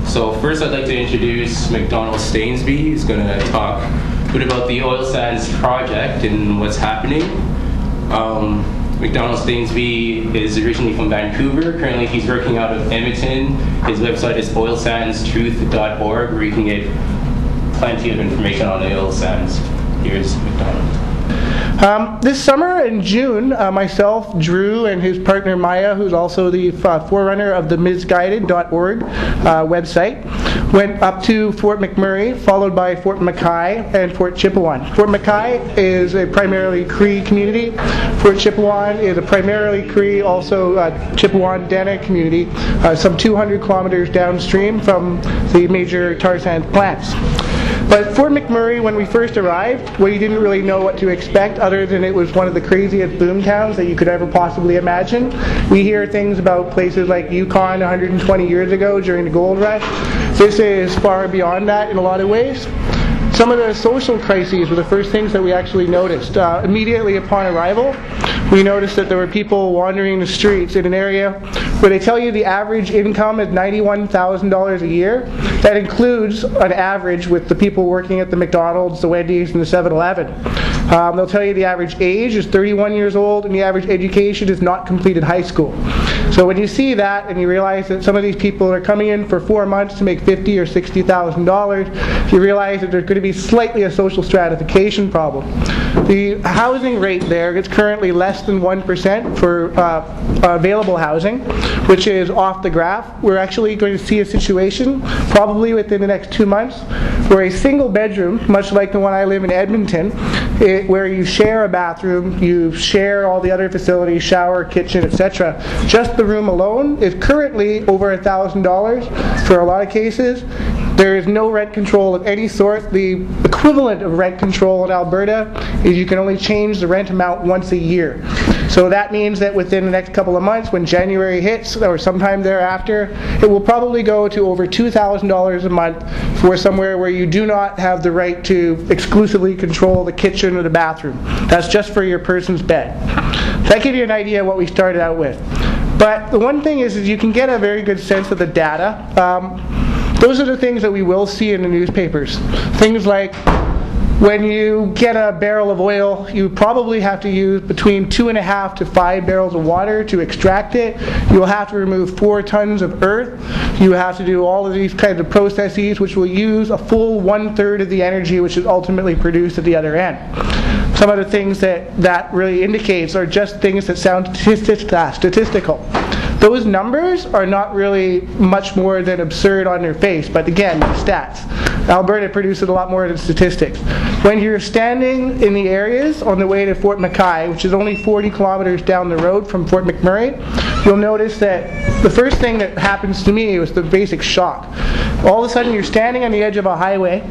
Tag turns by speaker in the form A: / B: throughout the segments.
A: So first I'd like to introduce Macdonald Stainsby. He's going to talk a bit about the oil sands project and what's happening. Macdonald Stainsby is originally from Vancouver. Currently he's working out of Edmonton. His website is oilsandstruth.org, where you can get plenty of information on the oil sands. Here's Macdonald.
B: This summer in June, myself, Drew, and his partner Maya, who's also the forerunner of the misguided.org website, went up to Fort McMurray, followed by Fort Mackay and Fort Chipewyan. Fort Mackay is a primarily Cree community. Fort Chipewyan is a primarily Cree, also Chipewyan-Dene community, some 200 kilometers downstream from the major tar sands plants. But Fort McMurray, when we first arrived, we didn't really know what to expect other than it was one of the craziest boom towns that you could ever possibly imagine. We hear things about places like Yukon 120 years ago during the gold rush. This is far beyond that in a lot of ways. Some of the social crises were the first things that we actually noticed. Immediately upon arrival, we noticed that there were people wandering the streets in an area where they tell you the average income is $91,000 a year. That includes an average with the people working at the Macdonald's, the Wendy's, and the 7-Eleven. They'll tell you the average age is 31 years old and the average education is not completed high school. So when you see that and you realize that some of these people are coming in for 4 months to make $50,000 or $60,000, you realize that there's going to be slightly a social stratification problem. The housing rate there is currently less than 1% for available housing, which is off the graph. We're actually going to see a situation, probably within the next 2 months, where a single bedroom, much like the one I live in Edmonton, where you share a bathroom, you share all the other facilities, shower, kitchen, etc. Just the room alone is currently over $1,000 for a lot of cases. There is no rent control of any sort. The equivalent of rent control in Alberta is you can only change the rent amount once a year. So that means that within the next couple of months, when January hits, or sometime thereafter, it will probably go to over $2,000 a month for somewhere where you do not have the right to exclusively control the kitchen or the bathroom. That's just for your person's bed. That gives you an idea of what we started out with. But the one thing is you can get a very good sense of the data. Those are the things that we will see in the newspapers. Things like when you get a barrel of oil, you probably have to use between 2.5 to 5 barrels of water to extract it. You'll have to remove 4 tons of earth. You have to do all of these kinds of processes which will use a full 1/3 of the energy which is ultimately produced at the other end. Some of the things that really indicates are just things that sound statistical. Those numbers are not really much more than absurd on their face, but again, stats. Alberta produces a lot more than statistics. When you're standing in the areas on the way to Fort Mackay, which is only 40 kilometers down the road from Fort McMurray, you'll notice that the first thing that happens to me was the basic shock. All of a sudden you're standing on the edge of a highway,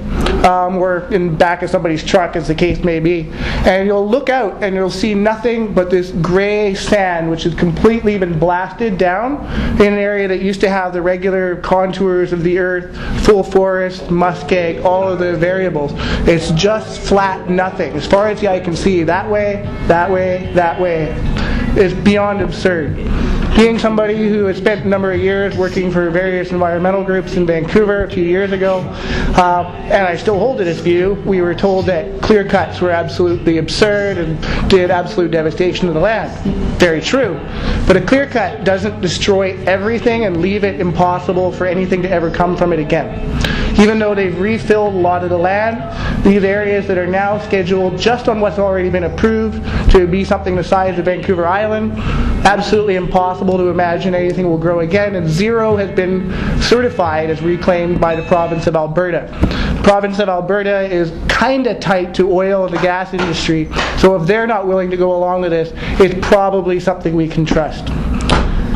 B: or in the back of somebody's truck as the case may be, and you'll look out and you'll see nothing but this gray sand which has completely been blasted down in an area that used to have the regular contours of the earth, full forest, muskeg, all of the variables. It's just flat nothing. As far as the eye can see, that way, that way, that way. It's beyond absurd. Being somebody who has spent a number of years working for various environmental groups in Vancouver a few years ago, and I still hold to this view, we were told that clear cuts were absolutely absurd and did absolute devastation to the land. Very true. But a clear cut doesn't destroy everything and leave it impossible for anything to ever come from it again. Even though they've refilled a lot of the land, these areas that are now scheduled just on what's already been approved to be something the size of Vancouver Island, absolutely impossible to imagine anything will grow again, and zero has been certified as reclaimed by the province of Alberta. The province of Alberta is kind of tight to oil and the gas industry, so if they're not willing to go along with this, it's probably something we can trust.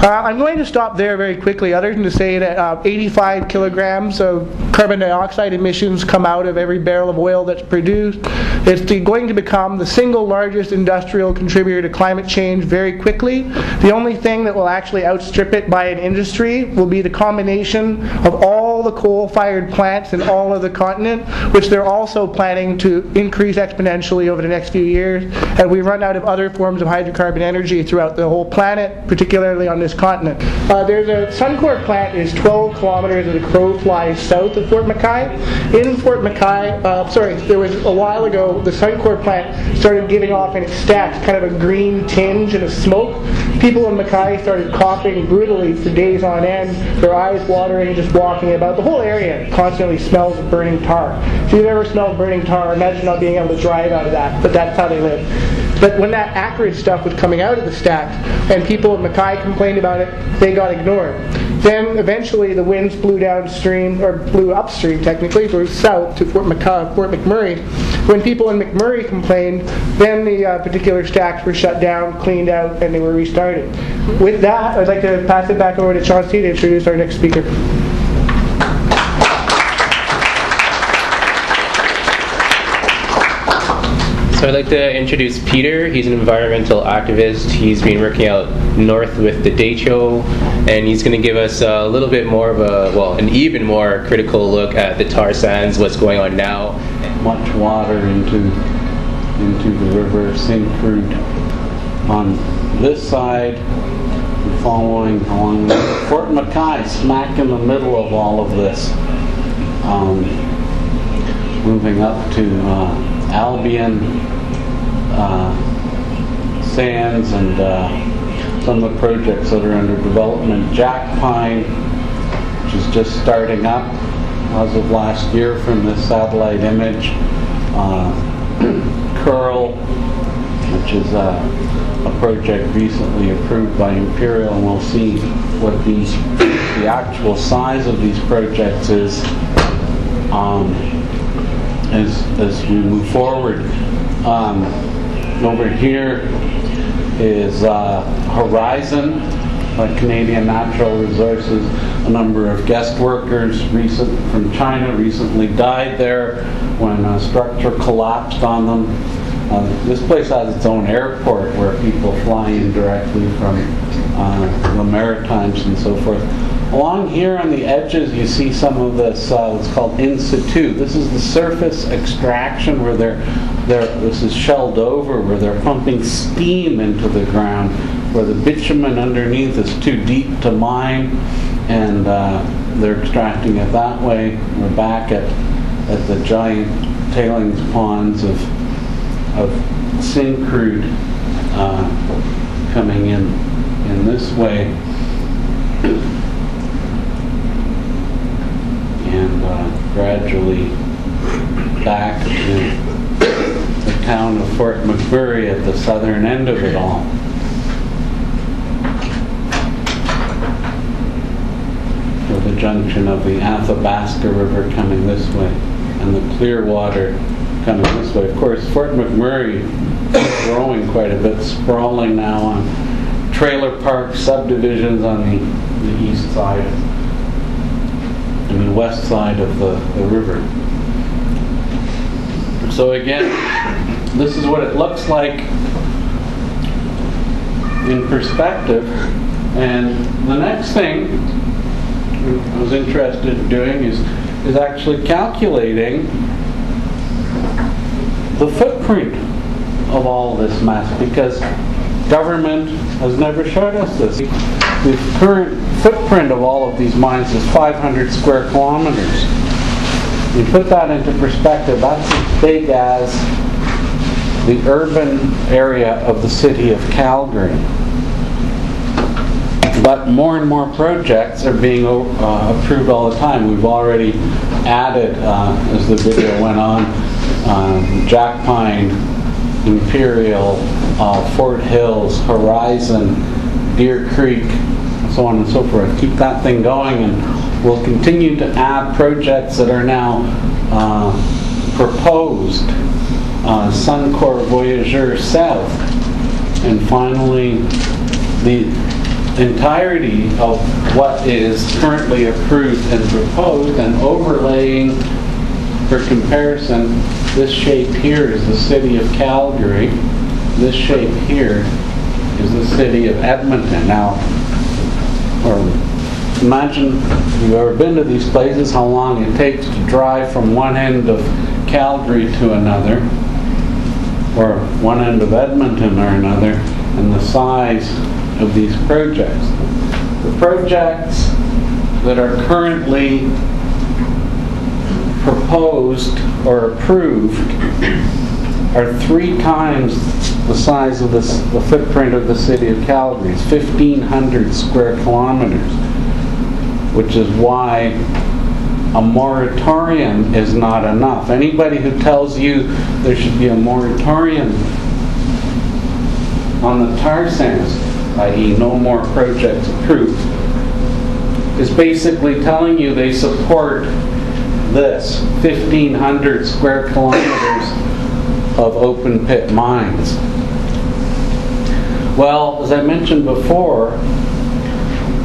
B: I'm going to stop there very quickly, other than to say that 85 kilograms of carbon dioxide emissions come out of every barrel of oil that's produced. It's going to become the single largest industrial contributor to climate change very quickly. The only thing that will actually outstrip it by an industry will be the combination of all the coal-fired plants in all of the continent, which they're also planning to increase exponentially over the next few years, and we run out of other forms of hydrocarbon energy throughout the whole planet, particularly on this this continent. There's a Suncor plant is 12 kilometers as the crow flies south of Fort McKay. In Fort McKay, there was a while ago, the Suncor plant started giving off in its stacks kind of a green tinge and a smoke. People in McKay started coughing brutally for days on end, their eyes watering, just walking about. The whole area constantly smells of burning tar. If you've ever smelled burning tar, imagine not being able to drive out of that, but that's how they live. But when that acrid stuff was coming out of the stacks and people in Mackay complained about it, they got ignored. Then eventually the winds blew downstream, or blew upstream technically, blew south to Fort McMurray. When people in McMurray complained, then the particular stacks were shut down, cleaned out, and they were restarted. With that, I'd like to pass it back over to Chauncey to introduce our next speaker.
A: So I'd like to introduce Peter. He's an environmental activist. He's been working out north with the Decho, and he's going to give us a little bit more of an even more critical look at the tar sands, what's going on now.
C: Much water into the river, Syncrude on this side, following along Fort McKay, smack in the middle of all of this. Moving up to Albion sands and some of the projects that are under development. Jack Pine, which is just starting up as of last year from this satellite image. Curl, which is a project recently approved by Imperial, and we'll see what the actual size of these projects is as we move forward. Over here is Horizon, Canadian Natural Resources. A number of guest workers from China recently died there when a structure collapsed on them. This place has its own airport where people fly in directly from the Maritimes and so forth. Along here on the edges you see some of this what's called in situ. This is the surface extraction where this is shelled over, where they're pumping steam into the ground, where the bitumen underneath is too deep to mine, and they're extracting it that way. We're back at the giant tailings ponds of Syncrude coming in this way. And gradually back to the town of Fort McMurray at the southern end of it all. So the junction of the Athabasca River coming this way and the Clearwater coming this way. Of course, Fort McMurray is growing quite a bit, sprawling now on trailer park subdivisions on the east side and the west side of the river. So again, this is what it looks like in perspective. And the next thing I was interested in doing is actually calculating the footprint of all this mess, because government has never showed us this. The current footprint of all of these mines is 500 square kilometers. You put that into perspective, that's as big as the urban area of the city of Calgary. But more and more projects are being approved all the time. We've already added, as the video went on, Jack Pine, Imperial, Fort Hills, Horizon, Deer Creek, so on and so forth. Keep that thing going, and we'll continue to add projects that are now proposed. Suncor Voyageur South, and finally the entirety of what is currently approved and proposed, and overlaying for comparison. This shape here is the city of Calgary. This shape here is the city of Edmonton. Now, imagine if you've ever been to these places, how long it takes to drive from one end of Calgary to another, or one end of Edmonton or another, and the size of these projects. The projects that are currently proposed or approved are 3 times the size of the footprint of the city of Calgary. It's 1,500 square kilometers, which is why a moratorium is not enough. Anybody who tells you there should be a moratorium on the tar sands, i.e. no more projects approved, is basically telling you they support this 1,500 square kilometers of open pit mines. Well, as I mentioned before,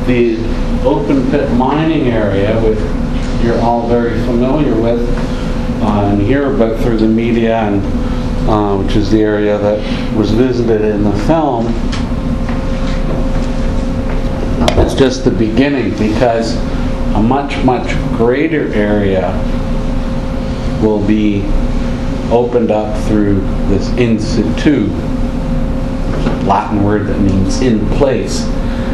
C: the open pit mining area, which you're all very familiar with and hear about through the media, and which is the area that was visited in the film, it's just the beginning, because a much, much greater area will be opened up through this in situ, Latin word that means in place.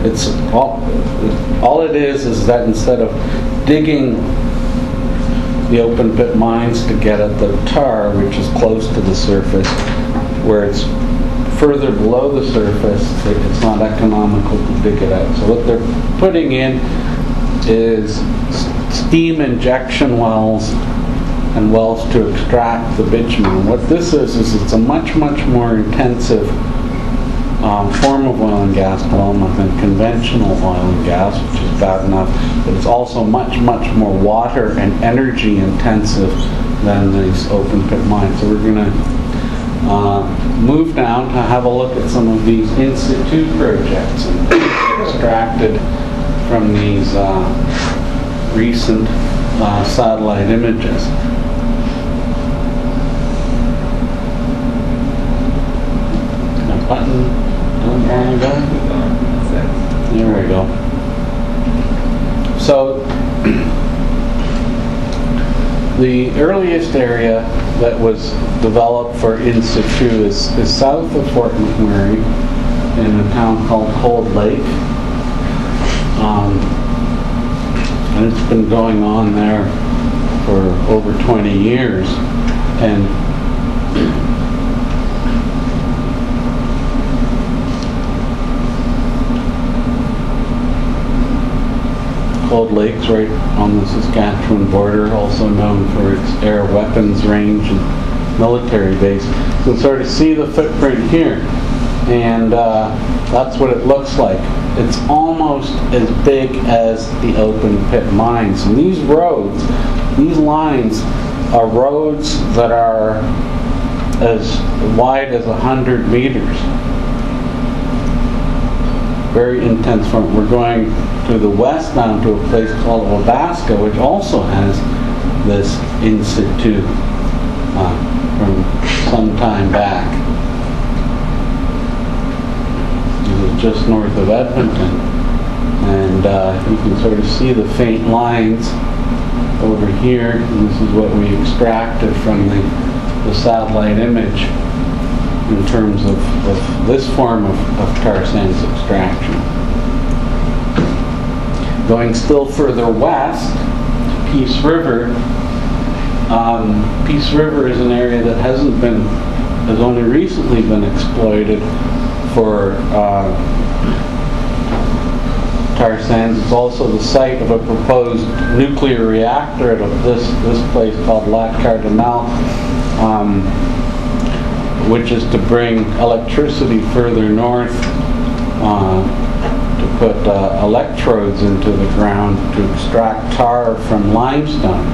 C: It's all it is that instead of digging the open pit mines to get at the tar, which is close to the surface, where it's further below the surface, it's not economical to dig it out. So what they're putting in is steam injection wells and wells to extract the bitumen. What this is it's a much, much more intensive form of oil and gas development than conventional oil and gas, which is bad enough, but it's also much, much more water and energy intensive than these open pit mines. So we're going to move down to have a look at some of these in situ projects and extracted from these recent satellite images. Button. There we go. So the earliest area that was developed for in situ is south of Fort McMurray in a town called Cold Lake. And it's been going on there for over 20 years. And Cold Lake's right on the Saskatchewan border, also known for its air weapons range and military base. You can sort of see the footprint here, and that's what it looks like. It's almost as big as the open pit mines. And these roads, these lines, are roads that are as wide as 100 meters. Very intense front. We're going to the west now to a place called Alaska, which also has this in situ from some time back. This is just north of Edmonton, and you can sort of see the faint lines over here, and this is what we extracted from the satellite image in terms of this form of tar sands extraction. Going still further west, Peace River. Peace River is an area that has only recently been exploited for tar sands. It's also the site of a proposed nuclear reactor at this place called Lac Cardinal, which is to bring electricity further north, to put electrodes into the ground to extract tar from limestone.